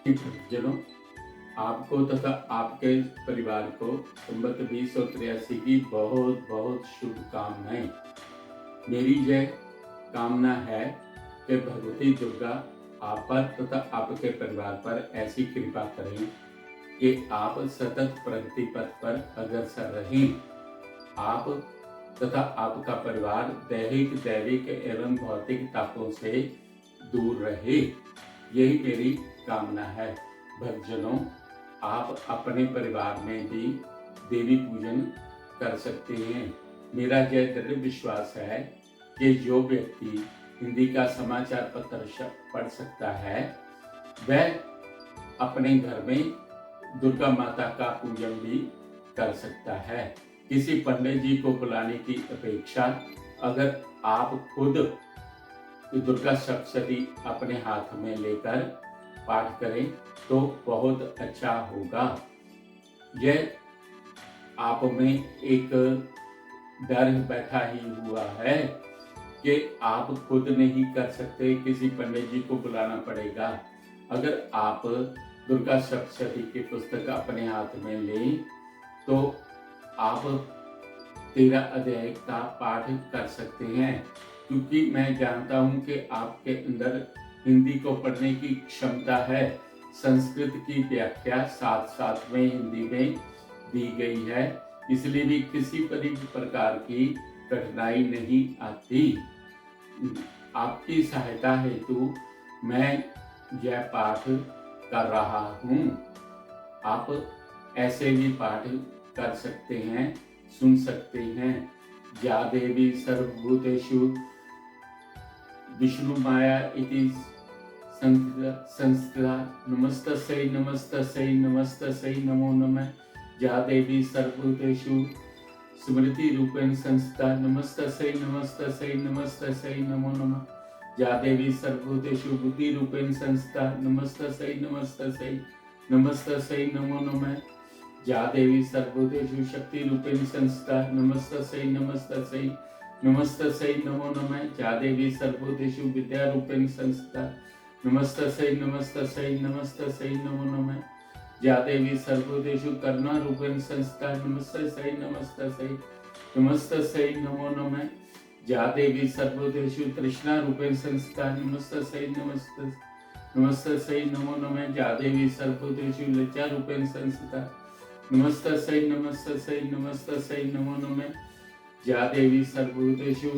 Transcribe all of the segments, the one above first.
जनों, आपको तथा आपके परिवार को संवत 2083 की बहुत बहुत शुभकामनाएं। मेरी यह कामना है कि भगवती दुर्गा आप पर तथा आपके परिवार पर ऐसी कृपा करें कि आप सतत प्रगति पथ पर अग्रसर रहें। आप तथा आपका परिवार दैहिक दैविक एवं भौतिक तापों से दूर रहे, यही मेरी कामना है। भक्तजनों, आप अपने परिवार में भी देवी पूजन कर सकते हैं। मेरा यह दृढ़ विश्वास है कि जो व्यक्ति हिंदी का समाचार पत्र पढ़ सकता है, वह अपने घर में दुर्गा माता का पूजन भी कर सकता है। किसी पंडित जी को बुलाने की अपेक्षा अगर आप खुद दुर्गा सप्तशती अपने हाथ में लेकर पाठ करें तो बहुत अच्छा होगा। यह आप में एक डर बैठा ही हुआ है कि आप खुद नहीं कर सकते, किसी पंडित जी को बुलाना पड़ेगा। अगर आप दुर्गा सप्तशती की पुस्तक अपने हाथ में लें तो आप 13 अध्याय का पाठ कर सकते हैं, क्योंकि मैं जानता हूं कि आपके अंदर हिंदी को पढ़ने की क्षमता है। संस्कृत की व्याख्या साथ साथ में हिंदी में दी गई है, इसलिए भी किसी प्रकार की कठिनाई नहीं आती। आपकी सहायता हेतु मैं यह पाठ कर रहा हूँ। आप ऐसे भी पाठ कर सकते हैं, सुन सकते हैं। या देवी सर्वभूतेषु विष्णु माया इति संस्थिता नमस्तस्यै नमस्तस्यै नमस्तस्यै नमो नमः। या देवी सर्वभूतेषु स्मृति रूपेण संस्थिता नमस्तस्यै नमस्तस्यै नमस्तस्यै नमो नमः। या देवी सर्वभूतेषु बुद्धि रूपेण संस्थिता नमस्तस्यै नमस्तस्यै नमस्तस्यै नमो नमः। या देवी सर्वभूतेषु शक्ति रूपेण संस्थिता नमस्तस्यै नमस्तस्यै नमस्तस्यै नमो नमः। या देवी सर्वभूतेषु विद्या रूपेण संस्थिता नमस्तस्यै नमस्तस्यै नमस्तस्यै नमो नमः। या देवी सर्वभूतेषु करुणा रूपेण संस्थिता नमस्तस्यै नमस्तस्यै नमस्तस्यै नमो नमः। या देवी सर्वभूतेषु तृष्णा रूपेण संस्थिता नमस्तस्यै नमस्तस्यै नमो नमः। या देवी सर्वभूतेषु लज्जा रूपेण संस्थिता नमस्तस्यै नमस्तस्यै नमस्तस्यै नमो नमः। या देवी सर्वभूतेषु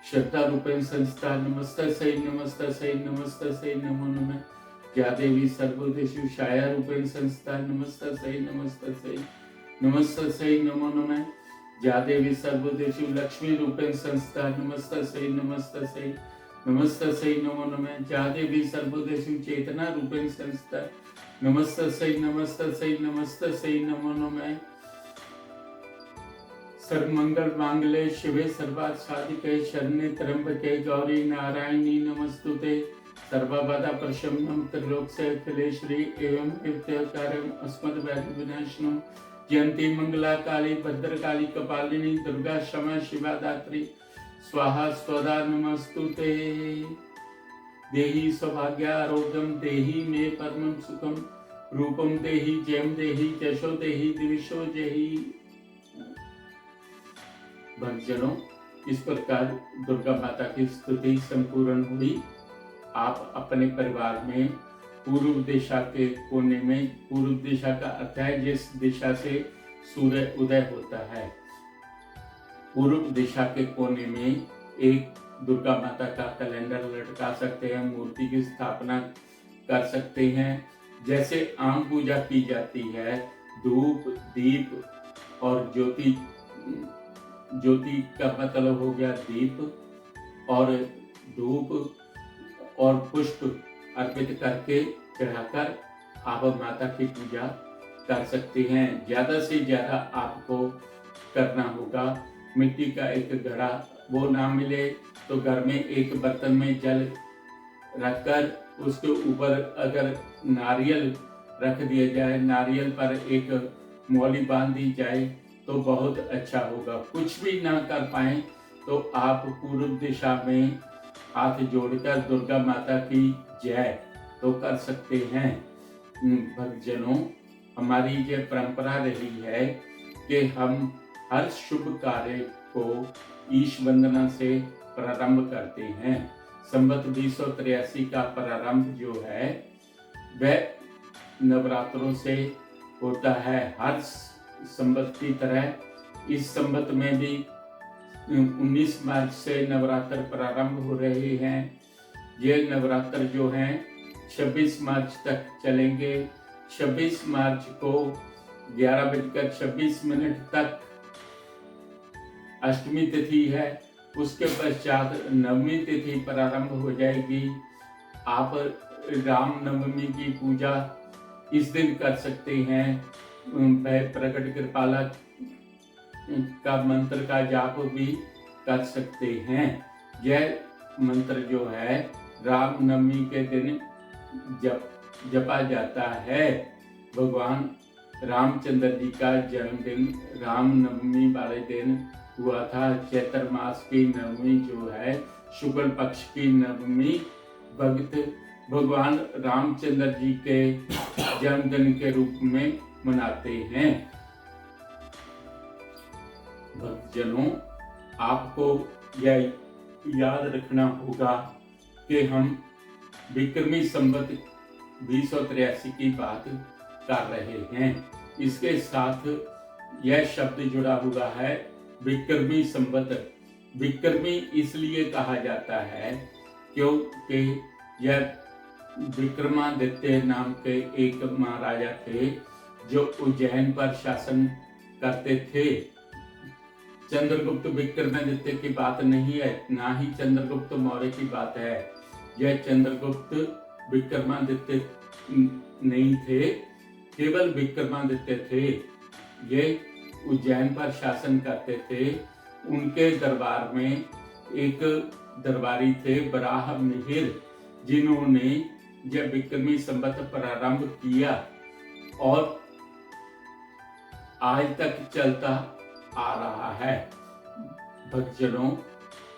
श्रद्धा रूपेण संस्थिता नमस्तस्यै नमस्तस्यै नमस्तस्यै नमो नमः। या देवी सर्वभूतेषु छाया रूपेण संस्थिता नमस्तस्यै नमस्तस्यै नमस्तस्यै नमो नमः। या देवी सर्वभूतेषु लक्ष्मी रूपेण संस्थिता नमस्तस्यै नमस्तस्यै नमस्तस्यै नमो नमः। या देवी सर्वभूतेषु चेतना रूपेण संस्थिता नमस्तस्यै नमस्तस्यै नमस्तस्यै नमो नमः। सर्वमंगल मांगल्ये शिवे सर्वार्थ साधिके शरण्ये त्र्यंबके गौरी नारायणी नमस्तुते। सर्वबाधा प्रशमनं त्रिलोक्यखिलेश्वरी एवं नित्यकारं अस्मद्व्याधि विनाशनं। जयंती मंगला काली भद्रकाली कपालिनी दुर्गा क्षमा शिवा दात्री स्वाहा स्वदा नमस्तुते। देहि सौभाग्य आरोग्यम देहि मे परमं सुखम रूपम देहि जयम देहि यशो देहि दिविशो देहि। भक्तजनों, इस प्रकार दुर्गा माता की स्तुति संपूर्ण हुई। आप अपने परिवार में पूर्व दिशा के कोने में, पूर्व दिशा का अर्थ है जिस दिशा से सूर्य उदय होता है, पूर्व दिशा के कोने में एक दुर्गा माता का कैलेंडर लटका सकते हैं, मूर्ति की स्थापना कर सकते हैं। जैसे आम पूजा की जाती है, धूप दीप और ज्योति का मतलब हो गया दीप, और धूप और पुष्प अर्पित करके चढ़ाकर आप माता की पूजा कर सकते हैं। ज़्यादा से ज़्यादा आपको करना होगा। मिट्टी का एक घड़ा वो ना मिले तो घर में एक बर्तन में जल रखकर उसके ऊपर अगर नारियल रख दिया जाए, नारियल पर एक मौली बांध दी जाए तो बहुत अच्छा होगा। कुछ भी ना कर पाए तो आप पूर्व दिशा में हाथ जोड़कर दुर्गा माता की जय तो कर सकते हैं। भक्तजनों, हमारी ये परंपरा रही है कि हम हर शुभ कार्य को ईश वंदना से प्रारंभ करते हैं। संवत 2083 का प्रारंभ जो है वह नवरात्रों से होता है। हर संवत की तरह इस संवत में भी 19 मार्च से नवरात्र प्रारंभ हो रहे हैं। ये नवरात्र जो हैं 26 मार्च तक चलेंगे। 26 मार्च को 11:26 तक अष्टमी तिथि है। उसके पश्चात नवमी तिथि प्रारंभ हो जाएगी। आप राम नवमी की पूजा इस दिन कर सकते हैं। प्रकट कृपाला का मंत्र का जाप भी कर सकते हैं। यह मंत्र जो है राम नवमी के दिन जपा जाता है। भगवान रामचंद्र जी का जन्मदिन राम नवमी वाले दिन हुआ था। चैत्र मास की नवमी जो है शुक्ल पक्ष की नवमी भगवान रामचंद्र जी के जन्मदिन के रूप में मनाते हैं। भक्तजनों, आपको यह याद रखना होगा कि हम विक्रमी संवत 2083 की बात कर रहे हैं। इसके साथ यह शब्द जुड़ा हुआ है विक्रमी संवत। विक्रमी इसलिए कहा जाता है क्योंकि यह विक्रमादित्य नाम के एक महाराजा थे जो उज्जैन पर शासन करते थे। चंद्रगुप्त विक्रमादित्य की बात नहीं है, ना ही चंद्रगुप्त मौर्य की बात है। यह चंद्रगुप्त विक्रमादित्य नहीं थे, केवल विक्रमादित्य थे। ये उज्जैन पर शासन करते थे। उनके दरबार में एक दरबारी थे बराह मिहिर, जिन्होंने जब विक्रमी संवत प्रारंभ किया और आज तक चलता आ रहा है। भक्तजनों,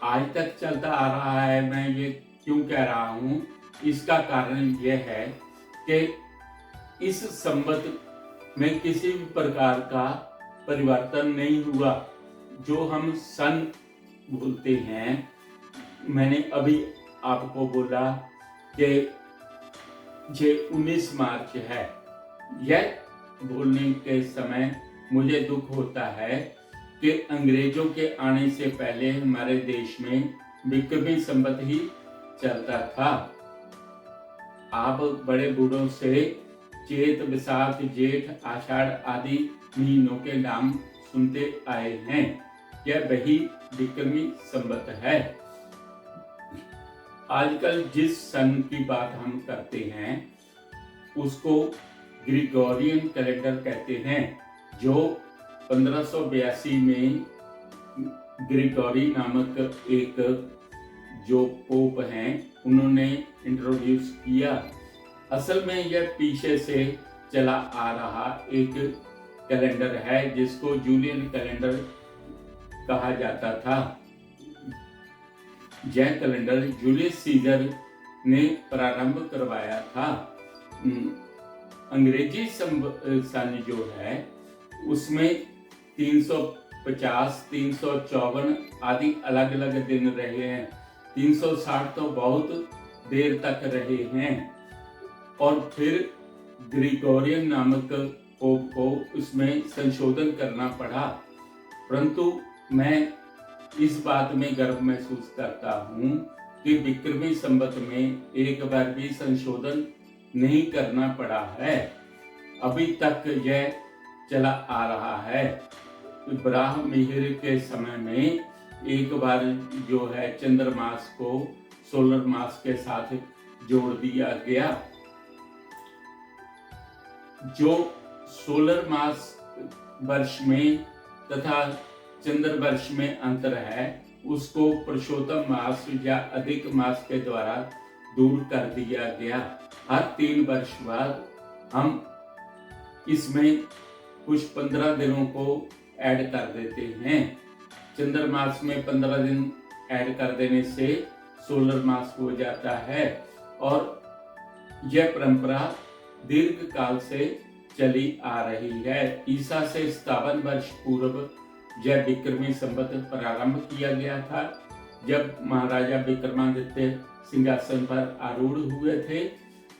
आज तक चलता आ रहा है। मैं ये क्यों कह रहा हूँ, इसका कारण यह है कि इस संवत में किसी भी प्रकार का परिवर्तन नहीं हुआ। जो हम सन बोलते हैं, मैंने अभी आपको बोला कि ये 19 मार्च है। यह बोलने के समय मुझे दुख होता है कि अंग्रेजों के आने से पहले हमारे देश में विक्रमी संवत ही चलता था। आप बड़े बूढ़ों से चेत, विशाख, जेठ, आषाढ़ आदि महीनों के नाम सुनते आए हैं। यह वही विक्रमी संवत है। आजकल जिस सन की बात हम करते हैं उसको ग्रिगोरियन कैलेंडर कहते हैं, जो 1582 में ग्रिगोरी नामक एक जो पोप हैं उन्होंने इंट्रोड्यूस किया। असल में यह पीछे से चला आ रहा एक कैलेंडर है जिसको जूलियन कैलेंडर कहा जाता था। यह कैलेंडर जूलियस सीजर ने प्रारंभ करवाया था। अंग्रेजी सन जो है उसमें 350, 354 आदि अलग अलग दिन रहे हैं। 360 तो बहुत देर तक रहे हैं और फिर ग्रिगोरियन नामक पोप को उसमें संशोधन करना पड़ा। परंतु मैं इस बात में गर्व महसूस करता हूँ कि विक्रमी संवत में एक बार भी संशोधन नहीं करना पड़ा है। अभी तक यह चला आ रहा है। बराह मिहिर के समय में एक बार जो है चंद्रमास को सोलर मास के साथ जोड़ दिया गया। जो सोलर मास वर्ष में तथा चंद्र वर्ष में अंतर है उसको पुरुषोत्तम मास या अधिक मास के द्वारा दूर कर दिया गया। हर 3 वर्ष बाद हम इसमें कुछ 15 दिनों को ऐड कर देते हैं। चंद्र मास में 15 दिन ऐड कर देने से सोलर मास हो जाता है और यह परंपरा दीर्घ काल से चली आ रही है। ईसा से 57 वर्ष पूर्व यह विक्रमी संवत प्रारंभ किया गया था, जब महाराजा विक्रमादित्य सिंहासन पर आरूढ़ हुए थे।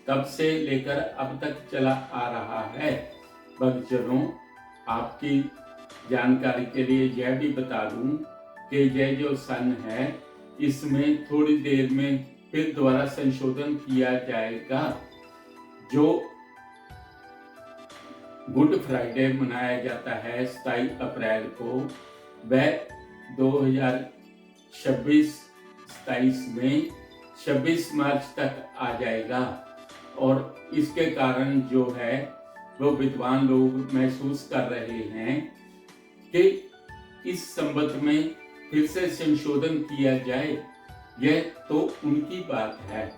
तब से लेकर अब तक चला आ रहा है। भक्तजनों, आपकी जानकारी के लिए यह भी बता दूं कि यह जो सन है, इसमें थोड़ी देर में फिर दोबारा संशोधन किया जाएगा। जो गुड फ्राइडे मनाया जाता है 27 अप्रैल को, वह 2026 में 26 मार्च तक आ जाएगा। और इसके कारण जो है वो विद्वान लोग महसूस कर रहे हैं कि इस संबंध में फिर से संशोधन किया जाए। यह तो उनकी बात है।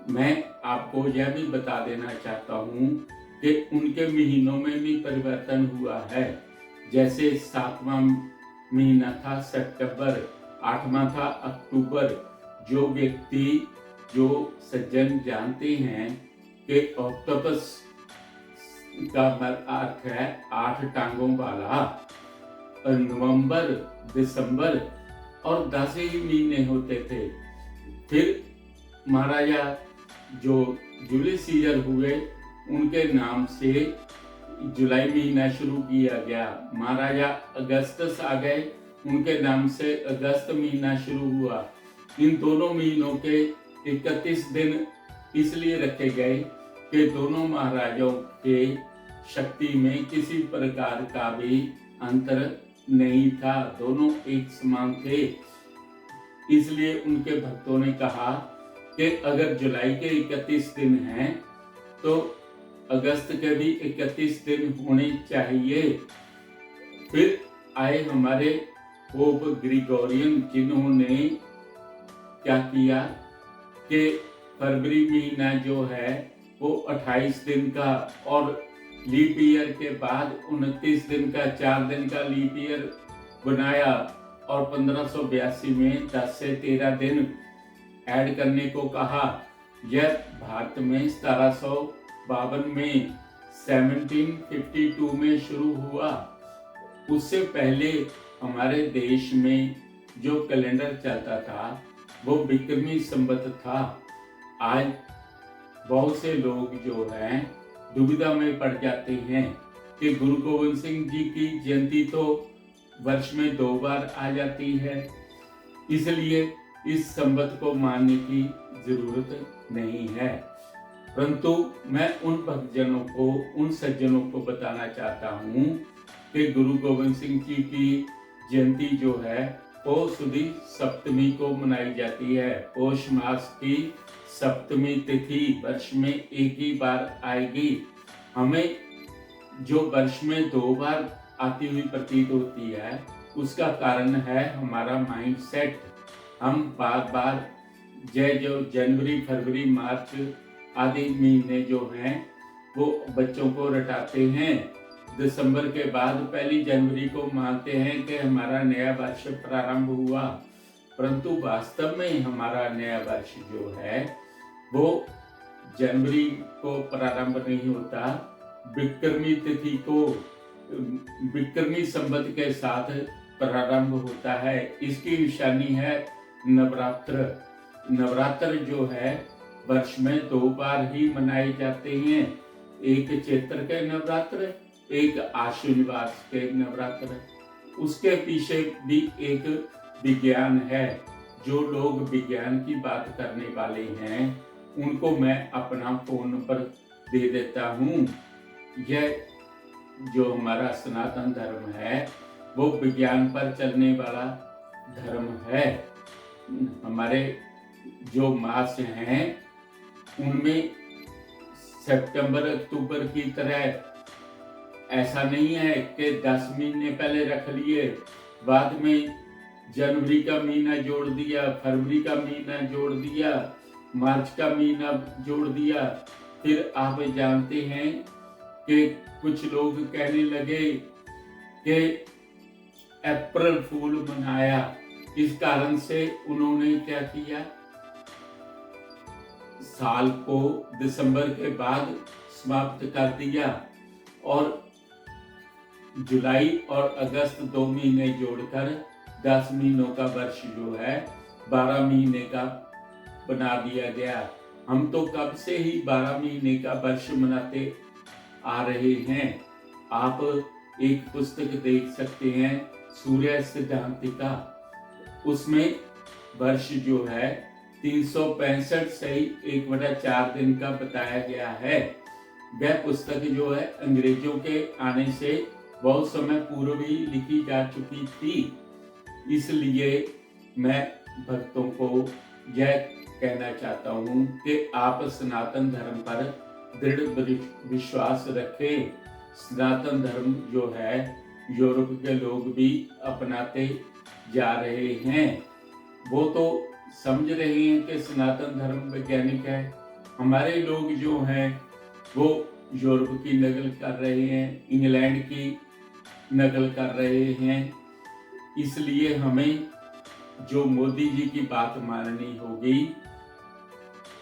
मैं आपको यह भी बता देना चाहता हूँ कि उनके महीनों में भी परिवर्तन हुआ है। जैसे 7वां महीना था सितंबर, 8वां था अक्टूबर। जो व्यक्ति, जो सज्जन जानते हैं कि ऑक्टोपस का अर्थ है 8 टांगों वाला, नवंबर, दिसंबर और 10 ही महीने होते थे। फिर महाराजा जो जूलियस सीजर हुए, उनके नाम से जुलाई महीना शुरू किया गया। महाराजा अगस्टस आ गए, उनके नाम से अगस्त महीना शुरू हुआ। इन दोनों महीनों के 31 दिन इसलिए रखे गए कि दोनों महाराजाओं के शक्ति में किसी प्रकार का भी अंतर नहीं था, दोनों एक समान थे। इसलिए उनके भक्तों ने कहा कि अगर जुलाई के 31 दिन हैं तो अगस्त के भी 31 दिन होने चाहिए। फिर आए हमारे पोप ग्रिगोरियन, जिन्होंने क्या किया कि फरवरी महीना जो है वो 28 दिन का और लीप ईयर के बाद 29 दिन का, 4 दिन का लीप ईयर बनाया। और 1582 में 10 से 13 दिन ऐड करने को कहा। यह भारत में 1752 में 1752 में शुरू हुआ। उससे पहले हमारे देश में जो कैलेंडर चलता था वो विक्रमी संवत था। आज बहुत से लोग जो हैं दुविधा में पड़ जाते हैं कि गुरु गोविंद सिंह जी की जयंती तो वर्ष में 2 बार आ जाती है, इसलिए इस संवत को मानने की जरूरत नहीं है। परंतु मैं उन भक्तजनों को, उन सज्जनों को बताना चाहता हूँ कि गुरु गोविंद सिंह जी की जयंती जो है पौष सुदी सप्तमी को मनाई जाती है। पौष मास की सप्तमी तिथि वर्ष में एक ही बार आएगी। हमें जो वर्ष में 2 बार आती हुई प्रतीत होती है, उसका कारण है हमारा माइंड सेट। हम बार बार जो जनवरी, फरवरी, मार्च आदि महीने जो हैं वो बच्चों को रटाते हैं। दिसंबर के बाद 1 जनवरी को मानते हैं कि हमारा नया वर्ष प्रारंभ हुआ, परंतु वास्तव में हमारा नया वर्ष जो है वो जनवरी को प्रारंभ नहीं होता, विक्रमी तिथि को, विक्रमी संवत के साथ प्रारंभ होता है। इसकी निशानी है नवरात्र। नवरात्र जो है वर्ष में 2 बार ही मनाए जाते हैं, एक चैत्र के नवरात्र, एक आश्विनवास के नवरात्र। उसके पीछे भी एक विज्ञान है। जो लोग विज्ञान की बात करने वाले हैं उनको मैं अपना फोन नंबर दे देता हूँ। यह जो हमारा सनातन धर्म है वो विज्ञान पर चलने वाला धर्म है। हमारे जो मास हैं उनमें सितंबर, अक्टूबर की तरह ऐसा नहीं है कि 10 महीने पहले रख लिए, बाद में जनवरी का महीना जोड़ दिया, फरवरी का महीना जोड़ दिया, मार्च का महीना जोड़ दिया। फिर आप जानते हैं कि कुछ लोग कहने लगे कि अप्रैल फूल मनाया। इस कारण से उन्होंने क्या किया, साल को दिसंबर के बाद समाप्त कर दिया और जुलाई और अगस्त 2 महीने जोड़कर 10 महीनों का वर्ष जो है 12 महीने का बना दिया गया। हम तो कब से ही 12 महीने का वर्ष मनाते आ रहे हैं। आप एक पुस्तक देख सकते हैं सूर्य सिद्धांतिका, उसमें वर्ष जो है 365 सही 1/4 दिन का बताया गया है। वह पुस्तक जो है अंग्रेजों के आने से बहुत समय पूर्व ही लिखी जा चुकी थी। इसलिए मैं भक्तों को यह कहना चाहता हूँ कि आप सनातन धर्म पर दृढ़ विश्वास रखें। सनातन धर्म जो है यूरोप के लोग भी अपनाते जा रहे हैं। वो तो समझ रहे हैं कि सनातन धर्म वैज्ञानिक है। हमारे लोग जो हैं वो यूरोप की नकल कर रहे हैं, इंग्लैंड की नकल कर रहे हैं। इसलिए हमें जो मोदी जी की बात माननी होगी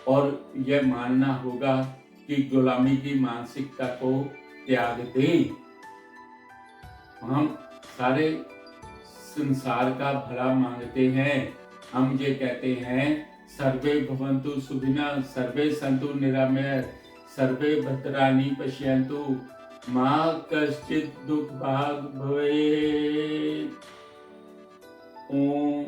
और यह मानना होगा कि गुलामी की मानसिकता को त्याग दें। हम सारे संसार का भला मांगते हैं। हम ये कहते हैं सर्वे भवन्तु सुखिनः, सर्वे सन्तु निरामया, सर्वे भद्राणि पश्यन्तु मा कश्चित् दुःखभाग् भवेत्। ओम